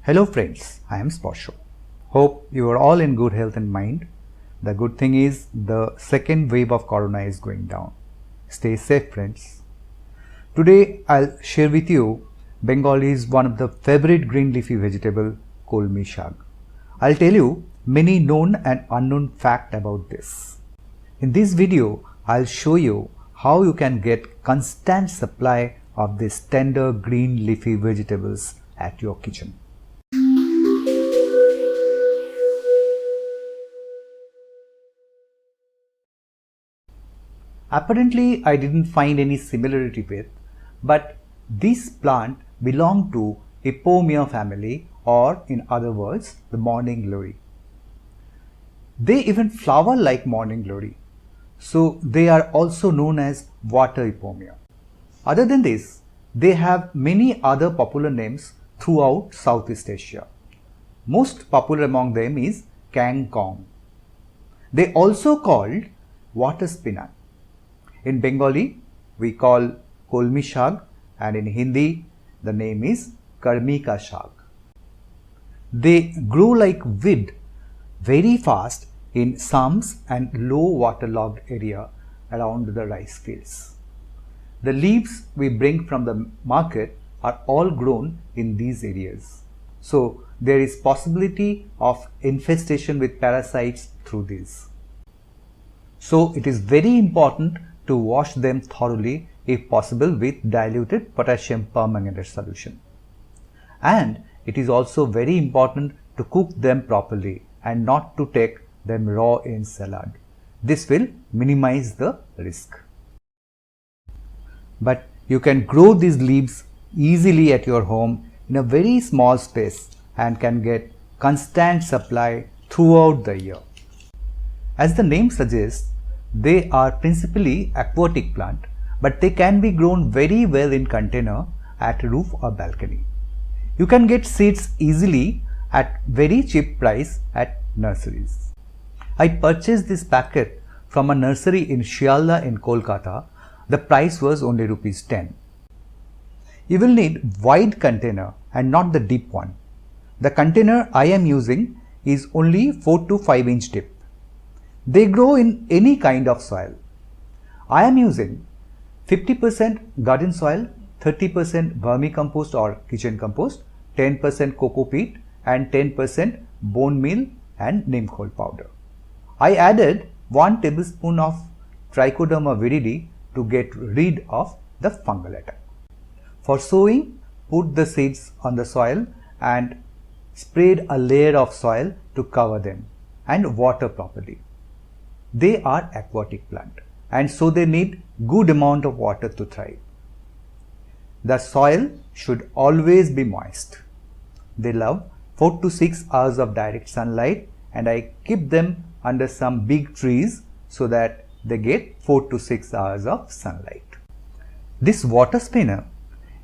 Hello friends, I am Sporsho. Hope you are all in good health and mind. The good thing is the second wave of corona is going down. Stay safe friends. Today I'll share with you Bengal's one of the favorite green leafy vegetable, Kolmi Shag. I'll tell you many known and unknown fact about this. In this video, I'll show you how you can get constant supply of these tender green leafy vegetables at your kitchen. Apparently, I didn't find any similarity with, but this plant belong to Epomia family, or in other words, the morning glory. They even flower like morning glory, so they are also known as water Epomia. Other than this, they have many other popular names throughout Southeast Asia. Most popular among them is Kangkong. They also called water spinach. In Bengali, we call Kolmi Shag, and in Hindi, the name is Karmika Shag. They grow like weed very fast in swamps and low waterlogged area around the rice fields. The leaves we bring from the market are all grown in these areas. So there is possibility of infestation with parasites through these. So it is very important to wash them thoroughly if possible with diluted potassium permanganate solution. And it is also very important to cook them properly and not to take them raw in salad. This will minimize the risk. But you can grow these leaves easily at your home in a very small space and can get constant supply throughout the year. As the name suggests, they are principally aquatic plant, but they can be grown very well in container at roof or balcony. You can get seeds easily at very cheap price at nurseries. I purchased this packet from a nursery in Shialda in Kolkata. The price was only rupees 10. You will need wide container and not the deep one. The container I am using is only 4 to 5 inch deep. They grow in any kind of soil. I am using 50% garden soil, 30% vermicompost or kitchen compost, 10% coco peat and 10% bone meal and neem coal powder. I added 1 tablespoon of Trichoderma viride to get rid of the fungal attack. For sowing, put the seeds on the soil and spread a layer of soil to cover them and water properly. They are aquatic plant and so they need good amount of water to thrive. The soil should always be moist. They love 4 to 6 hours of direct sunlight, and I keep them under some big trees so that they get 4 to 6 hours of sunlight. This water spinner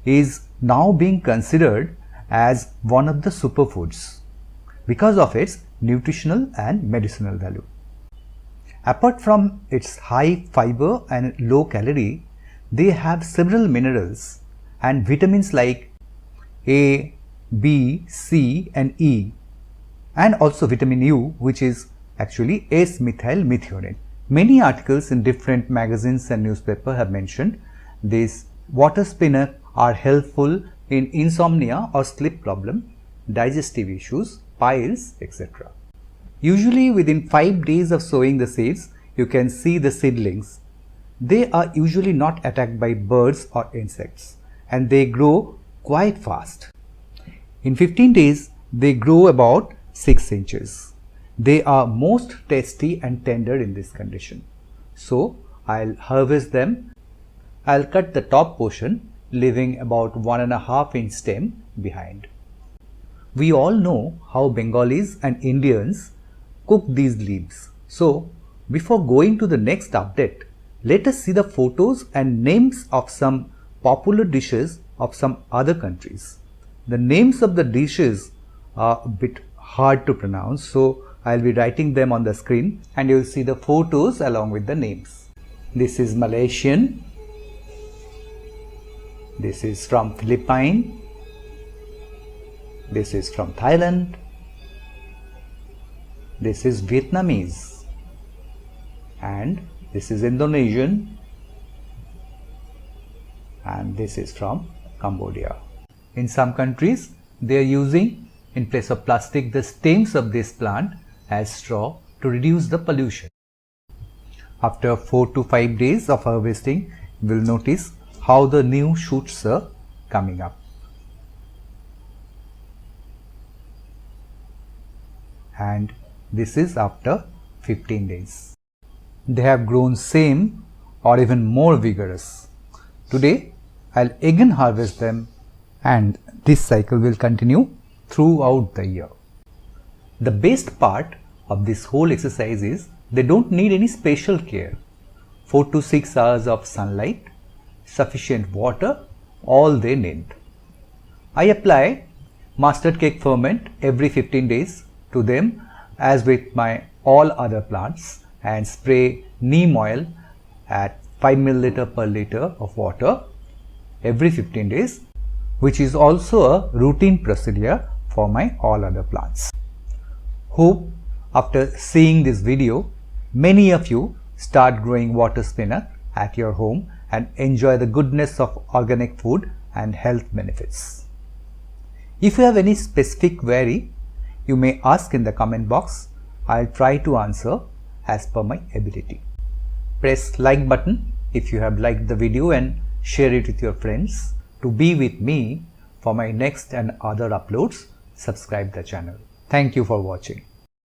is now being considered as one of the superfoods because of its nutritional and medicinal value. Apart from its high fiber and low calorie, they have several minerals and vitamins like A, B, C and E, and also vitamin U, which is actually S-methylmethionine. Many articles in different magazines and newspapers have mentioned these water spinach are helpful in insomnia or sleep problem, digestive issues, piles, etc. Usually within 5 days of sowing the seeds, you can see the seedlings. They are usually not attacked by birds or insects and they grow quite fast. In 15 days, they grow about 6 inches. They are most tasty and tender in this condition. So, I'll harvest them. I'll cut the top portion, leaving about 1.5 inch stem behind. We all know how Bengalis and Indians cook these leaves. So, before going to the next update, let us see the photos and names of some popular dishes of some other countries. The names of the dishes are a bit hard to pronounce, so I'll be writing them on the screen and you'll see the photos along with the names. This is Malaysian. This is from Philippines. This is from Thailand. This is Vietnamese. And this is Indonesian. And this is from Cambodia. In some countries, they are using, in place of plastic, the stems of this plant as straw to reduce the pollution. After 4 to 5 days of harvesting, you will notice how the new shoots are coming up. And this is after 15 days. They have grown same or even more vigorous. Today, I'll again harvest them, and this cycle will continue throughout the year. The best part of this whole exercise is they don't need any special care. 4 to 6 hours of sunlight, sufficient water, all they need. I apply mustard cake ferment every 15 days to them as with my all other plants, and spray neem oil at 5 ml per liter of water every 15 days, which is also a routine procedure for my all other plants. Hope after seeing this video, many of you start growing water spinach at your home and enjoy the goodness of organic food and health benefits. If you have any specific query, you may ask in the comment box. I'll try to answer as per my ability. Press like button if you have liked the video and share it with your friends. To be with me for my next and other uploads, subscribe the channel. Thank you for watching.